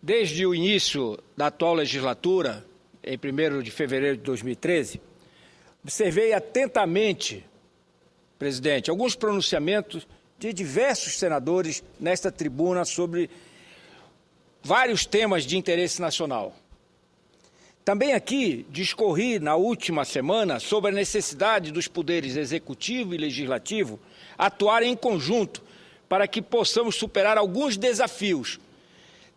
Desde o início da atual legislatura, em 1º de fevereiro de 2013, observei atentamente, presidente, alguns pronunciamentos de diversos senadores nesta tribuna sobre vários temas de interesse nacional. Também aqui discorri na última semana sobre a necessidade dos poderes executivo e legislativo atuarem em conjunto para que possamos superar alguns desafios,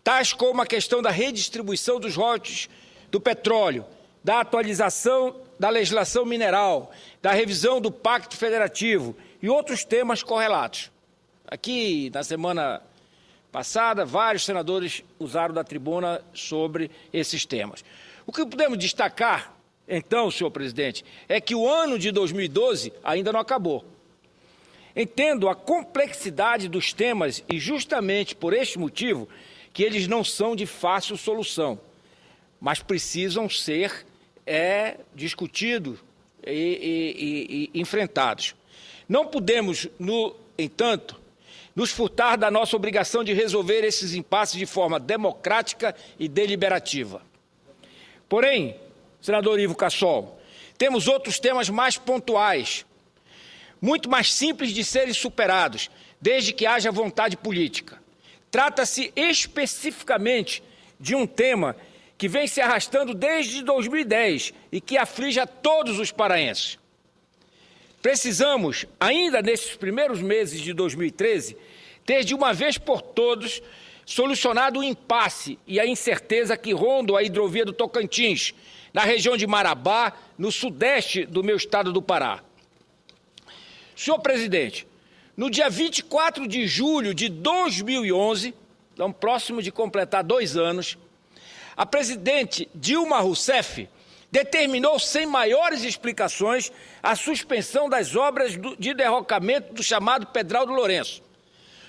tais como a questão da redistribuição dos royalties do petróleo, da atualização da legislação mineral, da revisão do Pacto Federativo e outros temas correlatos. Aqui, na semana passada, vários senadores usaram da tribuna sobre esses temas. O que podemos destacar, então, senhor presidente, é que o ano de 2012 ainda não acabou. Entendo a complexidade dos temas e, justamente por este motivo, que eles não são de fácil solução, mas precisam ser discutidos e enfrentados. Não podemos, no entanto, nos furtar da nossa obrigação de resolver esses impasses de forma democrática e deliberativa. Porém, senador Ivo Cassol, temos outros temas mais pontuais, muito mais simples de serem superados, desde que haja vontade política. Trata-se especificamente de um tema que vem se arrastando desde 2010 e que aflige a todos os paraenses. Precisamos, ainda nesses primeiros meses de 2013, ter de uma vez por todas solucionado o impasse e a incerteza que rondam a hidrovia do Tocantins, na região de Marabá, no sudeste do meu estado do Pará. Senhor presidente, no dia 24 de julho de 2011, então próximo de completar 2 anos, a presidente Dilma Rousseff determinou, sem maiores explicações, a suspensão das obras de derrocamento do chamado Pedral do Lourenço.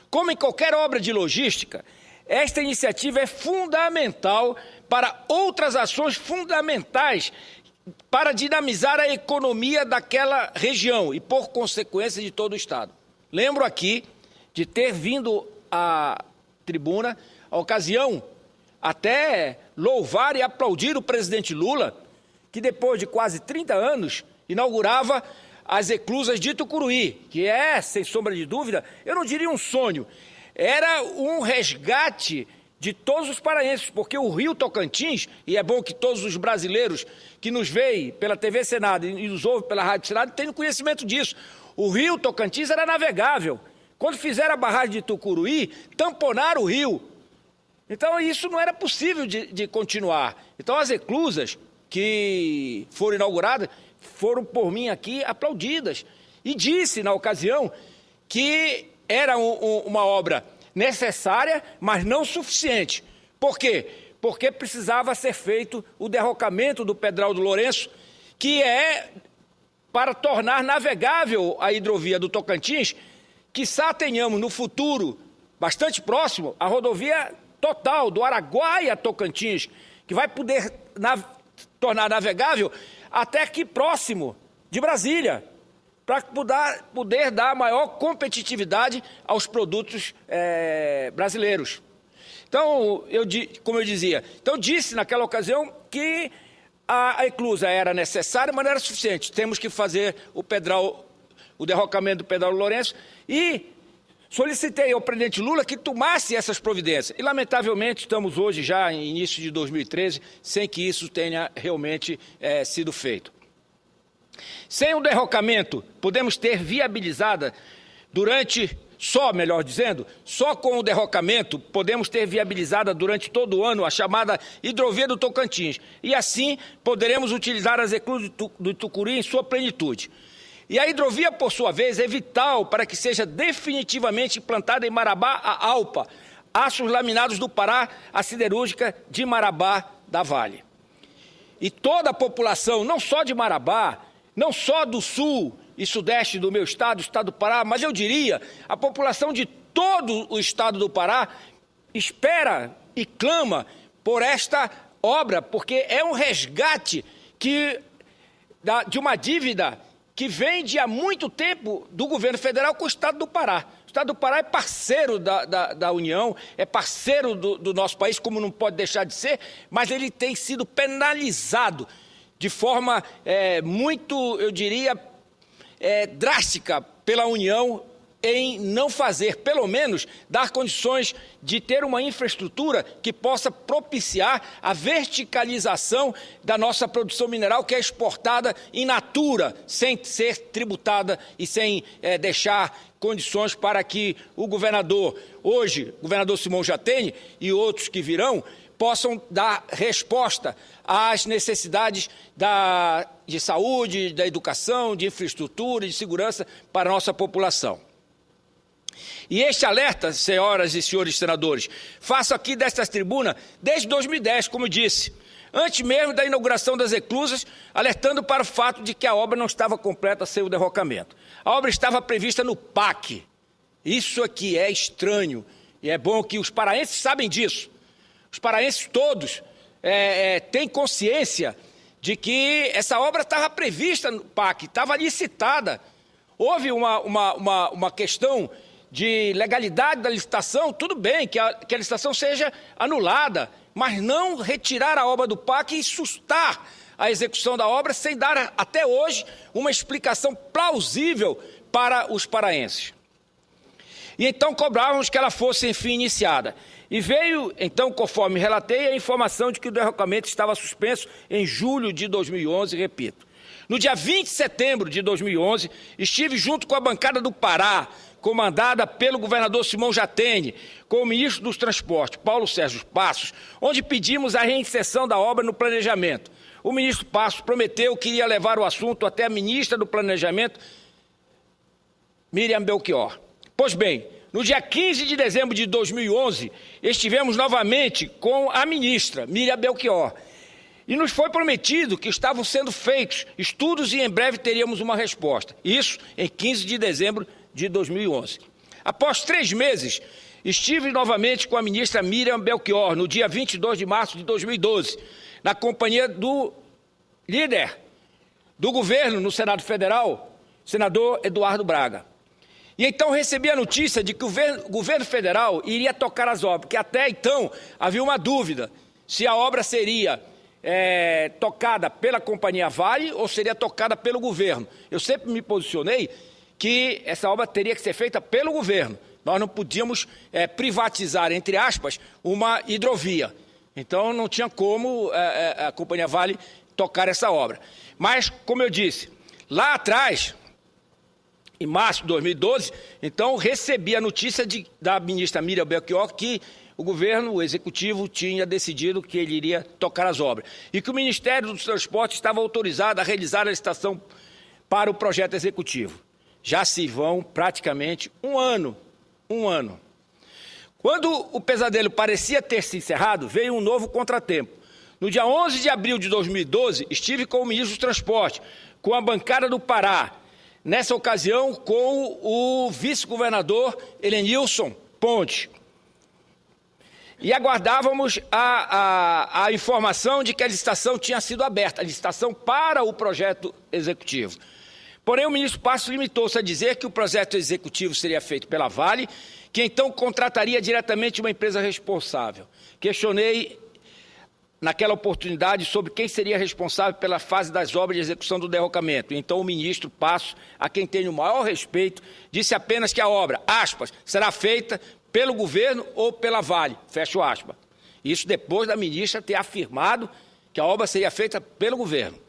Como em qualquer obra de logística, esta iniciativa é fundamental para outras ações fundamentais para dinamizar a economia daquela região e, por consequência, de todo o Estado. Lembro aqui de ter vindo à tribuna, a ocasião, até louvar e aplaudir o presidente Lula, que depois de quase 30 anos inaugurava as eclusas de Tucuruí, que é, sem sombra de dúvida, eu não diria um sonho, era um resgate de todos os paraenses, porque o Rio Tocantins, e é bom que todos os brasileiros que nos veem pela TV Senado e nos ouvem pela Rádio Senado tenham conhecimento disso. O Rio Tocantins era navegável. Quando fizeram a barragem de Tucuruí, tamponaram o rio. Então isso não era possível de continuar. Então as eclusas que foram inauguradas foram por mim aqui aplaudidas. E disse na ocasião que era uma obra necessária, mas não suficiente. Por quê? Porque precisava ser feito o derrocamento do Pedral do Lourenço, que é para tornar navegável a hidrovia do Tocantins, quiçá tenhamos no futuro, bastante próximo, a rodovia total do Araguaia a Tocantins, que vai poder tornar navegável até aqui próximo de Brasília, para poder dar maior competitividade aos produtos brasileiros. Então, como eu dizia, então disse naquela ocasião que a eclusa era necessária, mas não era suficiente. Temos que fazer o derrocamento do Pedral do Lourenço e solicitei ao presidente Lula que tomasse essas providências. E, lamentavelmente, estamos hoje já em início de 2013, sem que isso tenha realmente sido feito. Sem o derrocamento, podemos ter viabilizada só com o derrocamento, podemos ter viabilizada durante todo o ano a chamada hidrovia do Tocantins. E assim poderemos utilizar as eclusas do Tucuruí em sua plenitude. E a hidrovia, por sua vez, é vital para que seja definitivamente implantada em Marabá a ALPA, Aços Laminados do Pará, a siderúrgica de Marabá da Vale. E toda a população, não só de Marabá, não só do sul e sudeste do meu estado, o estado do Pará, mas eu diria, a população de todo o estado do Pará espera e clama por esta obra, porque é um resgate de uma dívida que vem de há muito tempo do governo federal com o estado do Pará. Estado do Pará é parceiro da União, é parceiro do nosso país, como não pode deixar de ser, mas ele tem sido penalizado de forma muito, eu diria, drástica pela União em não fazer, pelo menos, dar condições de ter uma infraestrutura que possa propiciar a verticalização da nossa produção mineral, que é exportada in natura, sem ser tributada e sem deixar condições para que o governador, hoje, o governador Simão Jatene e outros que virão, possam dar resposta às necessidades de saúde, da educação, de infraestrutura, de segurança para a nossa população. E este alerta, senhoras e senhores senadores, faço aqui desta tribuna desde 2010, como disse, antes mesmo da inauguração das eclusas, alertando para o fato de que a obra não estava completa sem o derrocamento. A obra estava prevista no PAC. Isso aqui é estranho, e é bom que os paraenses sabem disso. Os paraenses todos têm consciência de que essa obra estava prevista no PAC, estava licitada. Houve uma questão de legalidade da licitação, tudo bem que a licitação seja anulada, mas não retirar a obra do PAC e sustar a execução da obra sem dar, até hoje, uma explicação plausível para os paraenses. E então cobrávamos que ela fosse, enfim, iniciada. E veio, então, conforme relatei, a informação de que o derrocamento estava suspenso em julho de 2011, repito. No dia 20 de setembro de 2011, estive junto com a bancada do Pará, comandada pelo governador Simão Jatene, com o ministro dos Transportes, Paulo Sérgio Passos, onde pedimos a reinserção da obra no planejamento. O ministro Passos prometeu que iria levar o assunto até a ministra do Planejamento, Miriam Belchior. Pois bem, no dia 15 de dezembro de 2011, estivemos novamente com a ministra, Miriam Belchior, e nos foi prometido que estavam sendo feitos estudos e em breve teríamos uma resposta. Isso em 15 de dezembro de 2011. Após 3 meses, estive novamente com a ministra Miriam Belchior, no dia 22 de março de 2012, na companhia do líder do governo no Senado Federal, senador Eduardo Braga. E então recebi a notícia de que o governo federal iria tocar as obras, porque até então havia uma dúvida se a obra seria tocada pela Companhia Vale ou seria tocada pelo governo. Eu sempre me posicionei que essa obra teria que ser feita pelo governo. Nós não podíamos privatizar, entre aspas, uma hidrovia. Então não tinha como a Companhia Vale tocar essa obra. Mas, como eu disse, lá atrás, em março de 2012, então recebi a notícia da ministra Miriam Belchior que o governo, o executivo, tinha decidido que ele iria tocar as obras. E que o Ministério dos Transportes estava autorizado a realizar a licitação para o projeto executivo. Já se vão praticamente um ano. Quando o pesadelo parecia ter se encerrado, veio um novo contratempo. No dia 11 de abril de 2012, estive com o ministro dos Transportes, com a bancada do Pará, nessa ocasião com o vice-governador Helenilson Ponte. E aguardávamos a informação de que a licitação tinha sido aberta, a licitação para o projeto executivo. Porém, o ministro Passos limitou-se a dizer que o projeto executivo seria feito pela Vale, que então contrataria diretamente uma empresa responsável. Questionei, naquela oportunidade, sobre quem seria responsável pela fase das obras de execução do derrocamento. Então, o ministro Passos, a quem tenho o maior respeito, disse apenas que a obra, aspas, será feita pelo governo ou pela Vale, fecho aspas. Isso depois da ministra ter afirmado que a obra seria feita pelo governo.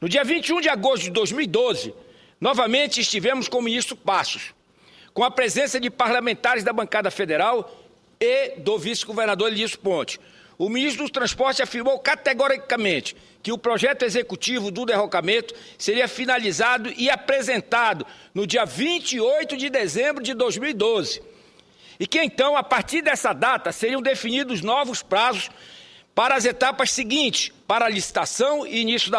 No dia 21 de agosto de 2012, novamente estivemos com o ministro Passos, com a presença de parlamentares da bancada federal e do vice-governador Helenilson Ponte. O ministro do Transporte afirmou categoricamente que o projeto executivo do derrocamento seria finalizado e apresentado no dia 28 de dezembro de 2012. E que então, a partir dessa data, seriam definidos novos prazos para as etapas seguintes, para a licitação e início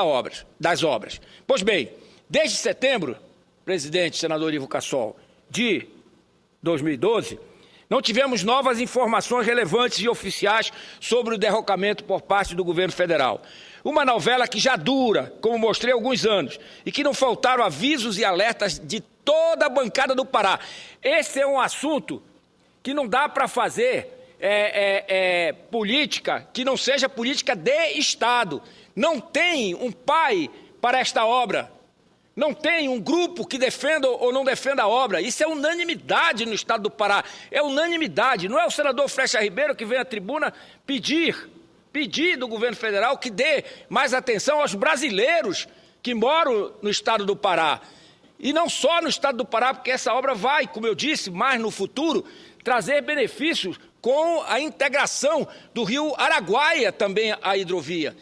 das obras. Pois bem, desde setembro, presidente, senador Ivo Cassol, de 2012, não tivemos novas informações relevantes e oficiais sobre o derrocamento por parte do governo federal. Uma novela que já dura, como mostrei há alguns anos, e que não faltaram avisos e alertas de toda a bancada do Pará. Esse é um assunto que não dá para fazer política que não seja política de Estado. Não tem um pai para esta obra. Não tem um grupo que defenda ou não defenda a obra. Isso é unanimidade no Estado do Pará. É unanimidade. Não é o senador Flecha Ribeiro que vem à tribuna pedir do governo federal que dê mais atenção aos brasileiros que moram no Estado do Pará. E não só no Estado do Pará, porque essa obra vai, como eu disse, mais no futuro, trazer benefícios com a integração do rio Araguaia também à hidrovia.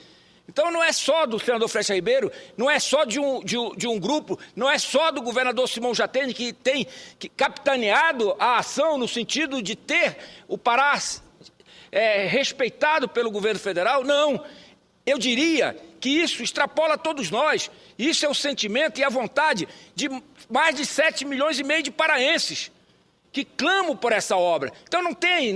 Então não é só do senador Flecha Ribeiro, não é só de um grupo, não é só do governador Simão Jatene que tem capitaneado a ação no sentido de ter o Pará respeitado pelo governo federal. Não, eu diria que isso extrapola todos nós. Isso é o sentimento e a vontade de mais de 7,5 milhões de paraenses que clamam por essa obra. Então não tem,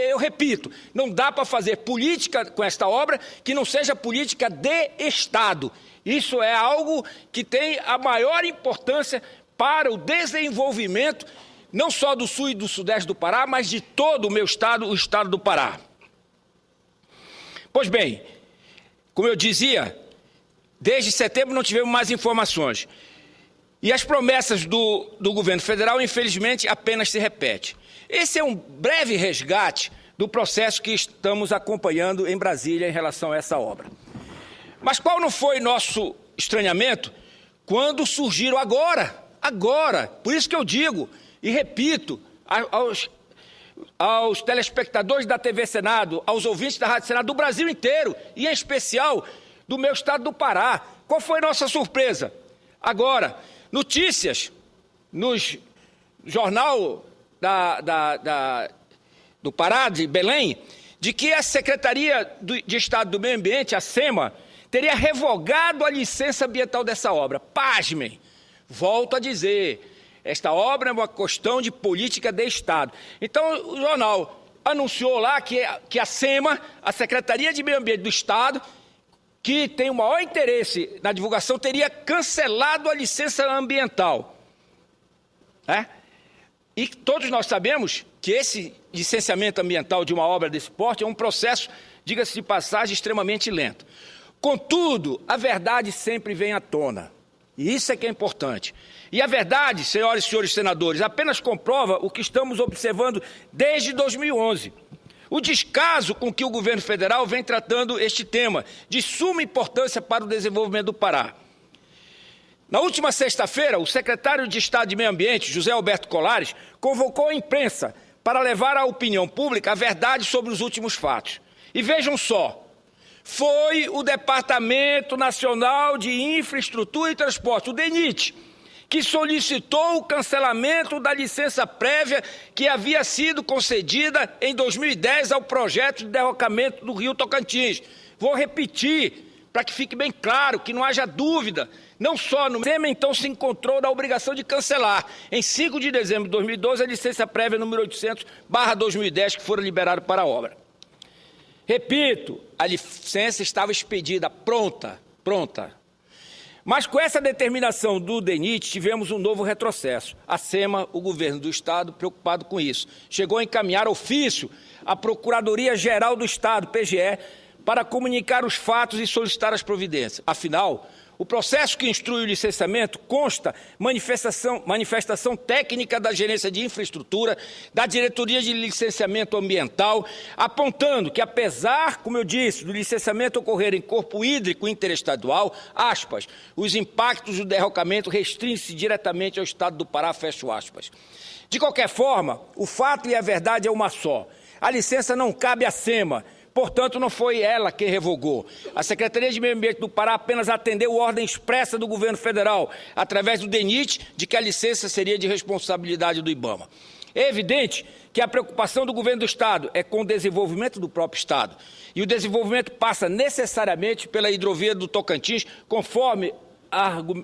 eu repito, não dá para fazer política com esta obra que não seja política de Estado. Isso é algo que tem a maior importância para o desenvolvimento, não só do sul e do sudeste do Pará, mas de todo o meu estado, o estado do Pará. Pois bem, como eu dizia, desde setembro não tivemos mais informações. E as promessas do governo federal, infelizmente, apenas se repetem. Esse é um breve resgate do processo que estamos acompanhando em Brasília em relação a essa obra. Mas qual não foi nosso estranhamento quando surgiram agora, por isso que eu digo e repito aos telespectadores da TV Senado, aos ouvintes da Rádio Senado do Brasil inteiro, e em especial do meu estado do Pará, qual foi nossa surpresa? Agora, notícias no jornal do Pará, de Belém, de que a Secretaria de Estado do Meio Ambiente, a SEMA, teria revogado a licença ambiental dessa obra. Pasmem, volto a dizer, esta obra é uma questão de política de Estado. Então, o jornal anunciou lá que a SEMA, a Secretaria de Meio Ambiente do Estado, que tem o maior interesse na divulgação, teria cancelado a licença ambiental. E todos nós sabemos que esse licenciamento ambiental de uma obra desse porte é um processo, diga-se de passagem, extremamente lento. Contudo, a verdade sempre vem à tona. E isso é que é importante. E a verdade, senhoras e senhores senadores, apenas comprova o que estamos observando desde 2011. O descaso com que o governo federal vem tratando este tema, de suma importância para o desenvolvimento do Pará. Na última sexta-feira, o secretário de Estado de Meio Ambiente, José Alberto Colares, convocou a imprensa para levar à opinião pública a verdade sobre os últimos fatos. E vejam só, foi o Departamento Nacional de Infraestrutura e Transporte, o DENIT, que solicitou o cancelamento da licença prévia que havia sido concedida em 2010 ao projeto de derrocamento do rio Tocantins. Vou repetir, para que fique bem claro, que não haja dúvida. Não só no SEMA, então, se encontrou na obrigação de cancelar, em 5 de dezembro de 2012, a licença prévia número 800/2010, que fora liberada para a obra. Repito, a licença estava expedida, pronta. Mas com essa determinação do DENIT, tivemos um novo retrocesso. A SEMA, o governo do Estado, preocupado com isso, chegou a encaminhar ofício à Procuradoria-Geral do Estado, PGE, para comunicar os fatos e solicitar as providências. Afinal, o processo que instrui o licenciamento consta manifestação técnica da Gerência de Infraestrutura, da Diretoria de Licenciamento Ambiental, apontando que, apesar, como eu disse, do licenciamento ocorrer em corpo hídrico interestadual, aspas, os impactos do derrocamento restringem-se diretamente ao Estado do Pará, fecho aspas. De qualquer forma, o fato e a verdade é uma só. A licença não cabe à SEMA. Portanto, não foi ela quem revogou. A Secretaria de Meio Ambiente do Pará apenas atendeu ordem expressa do governo federal, através do DENIT, de que a licença seria de responsabilidade do IBAMA. É evidente que a preocupação do governo do Estado é com o desenvolvimento do próprio Estado. E o desenvolvimento passa necessariamente pela hidrovia do Tocantins, conforme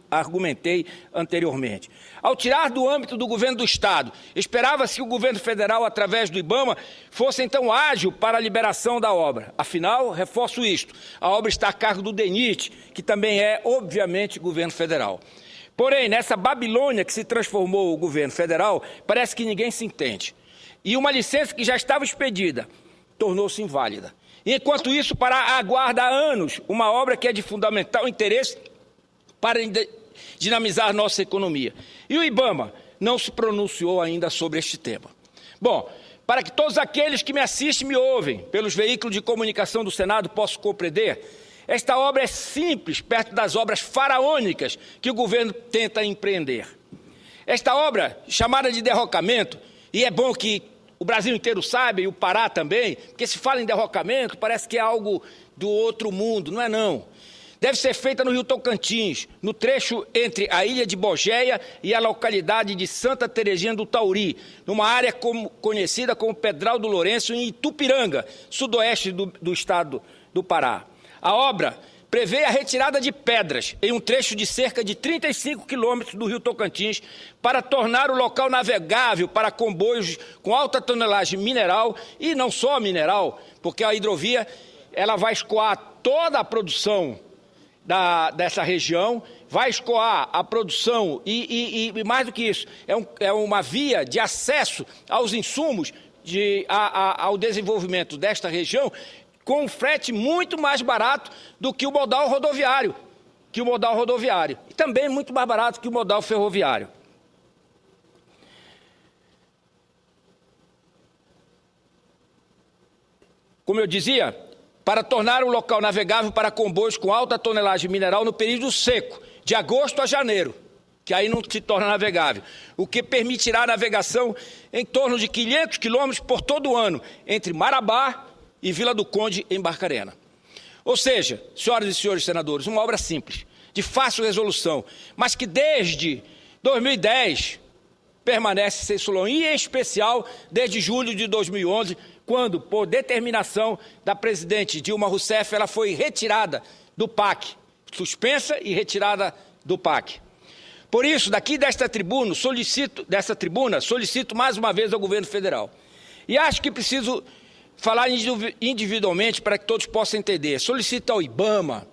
argumentei anteriormente. Ao tirar do âmbito do governo do Estado, esperava-se que o governo federal, através do IBAMA, fosse então ágil para a liberação da obra. Afinal, reforço isto, a obra está a cargo do DENIT, que também é, obviamente, governo federal. Porém, nessa Babilônia que se transformou o governo federal, parece que ninguém se entende. E uma licença que já estava expedida tornou-se inválida. Enquanto isso, o Pará aguarda há anos uma obra que é de fundamental interesse para dinamizar a nossa economia. E o IBAMA não se pronunciou ainda sobre este tema. Bom, para que todos aqueles que me assistem e me ouvem pelos veículos de comunicação do Senado possam compreender, esta obra é simples perto das obras faraônicas que o governo tenta empreender. Esta obra, chamada de derrocamento, e é bom que o Brasil inteiro saiba, e o Pará também, porque se fala em derrocamento, parece que é algo do outro mundo, não é não. Deve ser feita no Rio Tocantins, no trecho entre a ilha de Bogeia e a localidade de Santa Terezinha do Tauri, numa área conhecida como Pedral do Lourenço, em Itupiranga, sudoeste do estado do Pará. A obra prevê a retirada de pedras em um trecho de cerca de 35 quilômetros do Rio Tocantins para tornar o local navegável para comboios com alta tonelagem mineral e não só mineral, porque a hidrovia ela vai escoar toda a produção dessa região, vai escoar a produção e mais do que isso, é uma via de acesso aos insumos ao desenvolvimento desta região, com um frete muito mais barato do que o modal rodoviário, e também muito mais barato que o modal ferroviário. Como eu dizia, para tornar o local navegável para comboios com alta tonelagem mineral no período seco, de agosto a janeiro, que aí não se torna navegável, o que permitirá a navegação em torno de 500 quilômetros por todo o ano, entre Marabá e Vila do Conde, em Barcarena. Ou seja, senhoras e senhores senadores, uma obra simples, de fácil resolução, mas que desde 2010 permanece sem solução, e em especial desde julho de 2011, quando, por determinação da presidente Dilma Rousseff, ela foi retirada do PAC, suspensa e retirada do PAC. Por isso, daqui desta tribuna, solicito mais uma vez ao governo federal. E acho que preciso falar individualmente para que todos possam entender. Solicito ao IBAMA,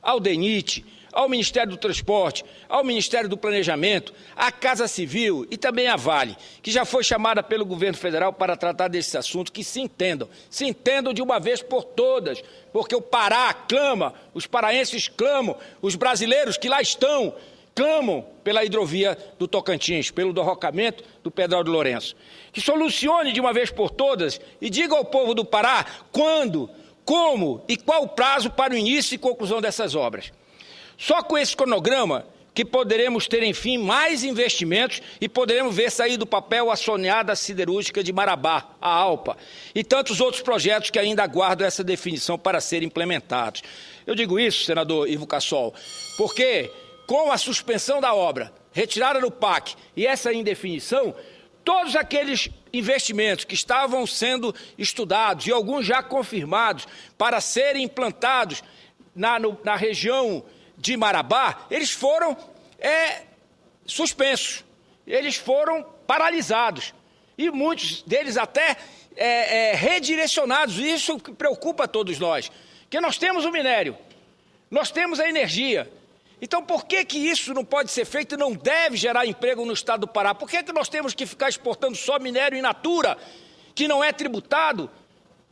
ao DENIT, ao Ministério do Transporte, ao Ministério do Planejamento, à Casa Civil e também à Vale, que já foi chamada pelo governo federal para tratar desse assunto, que se entendam de uma vez por todas, porque o Pará clama, os paraenses clamam, os brasileiros que lá estão clamam pela hidrovia do Tocantins, pelo derrocamento do Pedral do Lourenço. Que solucione de uma vez por todas e diga ao povo do Pará quando, como e qual o prazo para o início e conclusão dessas obras. Só com esse cronograma que poderemos ter, enfim, mais investimentos e poderemos ver sair do papel a sonhada siderúrgica de Marabá, a ALPA, e tantos outros projetos que ainda aguardam essa definição para serem implementados. Eu digo isso, senador Ivo Cassol, porque com a suspensão da obra, retirada do PAC e essa indefinição, todos aqueles investimentos que estavam sendo estudados e alguns já confirmados para serem implantados na região de Marabá, eles foram suspensos, eles foram paralisados e muitos deles até redirecionados. Isso que preocupa a todos nós, porque nós temos o minério, nós temos a energia. Então, por que isso não pode ser feito e não deve gerar emprego no estado do Pará? Por que nós temos que ficar exportando só minério in natura, que não é tributado?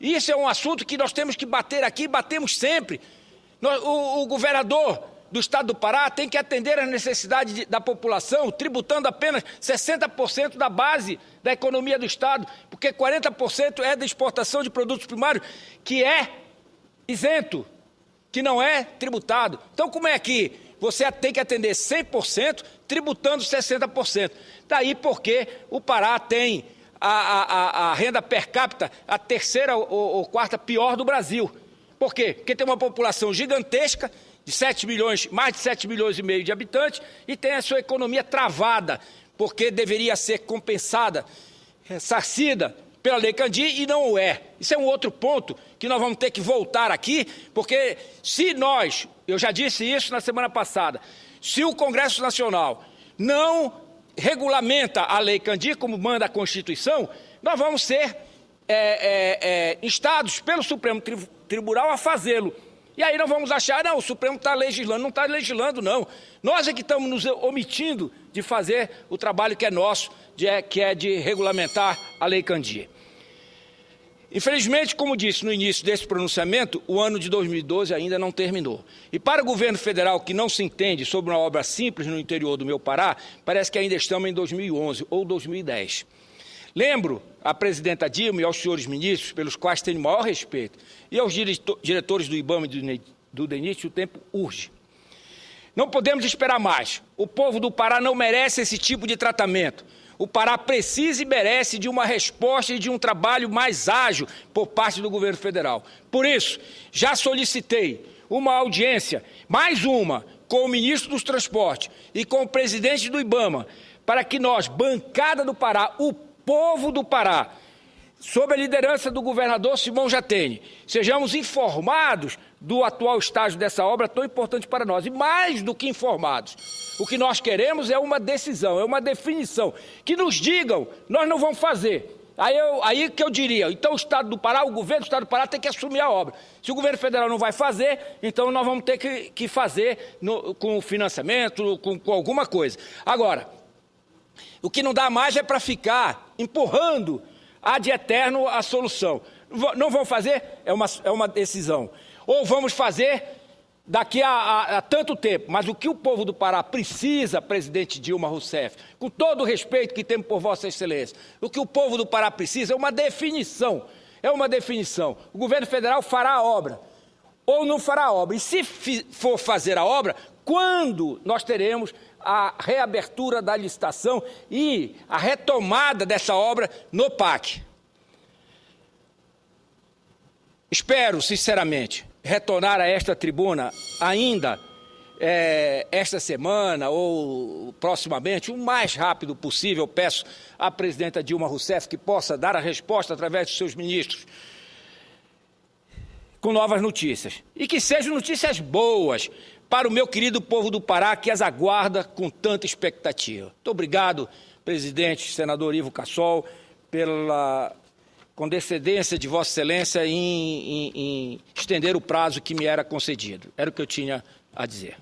Isso é um assunto que nós temos que bater aqui, batemos sempre. O governador do estado do Pará tem que atender às necessidades da população, tributando apenas 60% da base da economia do estado, porque 40% é da exportação de produtos primários, que é isento, que não é tributado. Então, como é que você tem que atender 100%, tributando 60%? Daí porque o Pará tem a renda per capita a terceira ou quarta pior do Brasil. Por quê? Porque tem uma população gigantesca, de 7 milhões, mais de 7 milhões e meio de habitantes, e tem a sua economia travada, porque deveria ser compensada, ressarcida pela Lei Candir, e não o é. Isso é um outro ponto que nós vamos ter que voltar aqui, porque se nós, eu já disse isso na semana passada, se o Congresso Nacional não regulamenta a Lei Candir, como manda a Constituição, nós vamos ser instados pelo Supremo Tribunal a fazê-lo. E aí nós vamos achar, não, o Supremo está legislando. Não está legislando, não. Nós é que estamos nos omitindo de fazer o trabalho que é nosso, que é de regulamentar a Lei Candia. Infelizmente, como disse no início desse pronunciamento, o ano de 2012 ainda não terminou. E para o governo federal, que não se entende sobre uma obra simples no interior do meu Pará, parece que ainda estamos em 2011 ou 2010. Lembro à presidenta Dilma e aos senhores ministros, pelos quais tenho o maior respeito, e aos diretores do IBAMA e do DENIT, o tempo urge. Não podemos esperar mais. O povo do Pará não merece esse tipo de tratamento. O Pará precisa e merece de uma resposta e de um trabalho mais ágil por parte do governo federal. Por isso, já solicitei uma audiência, mais uma, com o ministro dos Transportes e com o presidente do IBAMA, para que nós, bancada do Pará, o povo do Pará, sob a liderança do governador Simão Jatene, sejamos informados do atual estágio dessa obra tão importante para nós. E mais do que informados, o que nós queremos é uma decisão, é uma definição, que nos digam, nós não vamos fazer. Aí que eu diria, então o Estado do Pará, o governo do Estado do Pará tem que assumir a obra. Se o governo federal não vai fazer, então nós vamos ter que fazer com financiamento, com alguma coisa. Agora, o que não dá mais é para ficar empurrando ad eterno a solução. Não vão fazer? É uma decisão. Ou vamos fazer daqui a tanto tempo. Mas o que o povo do Pará precisa, presidente Dilma Rousseff, com todo o respeito que temos por Vossa Excelência, o que o povo do Pará precisa é uma definição. É uma definição. O governo federal fará a obra ou não fará a obra. E se for fazer a obra, quando nós teremos a reabertura da licitação e a retomada dessa obra no PAC. Espero, sinceramente, retornar a esta tribuna ainda esta semana ou proximamente, o mais rápido possível. Peço à presidenta Dilma Rousseff que possa dar a resposta através dos seus ministros com novas notícias. E que sejam notícias boas para o meu querido povo do Pará, que as aguarda com tanta expectativa. Muito obrigado, presidente, senador Ivo Cassol, pela condescendência de Vossa Excelência em estender o prazo que me era concedido. Era o que eu tinha a dizer.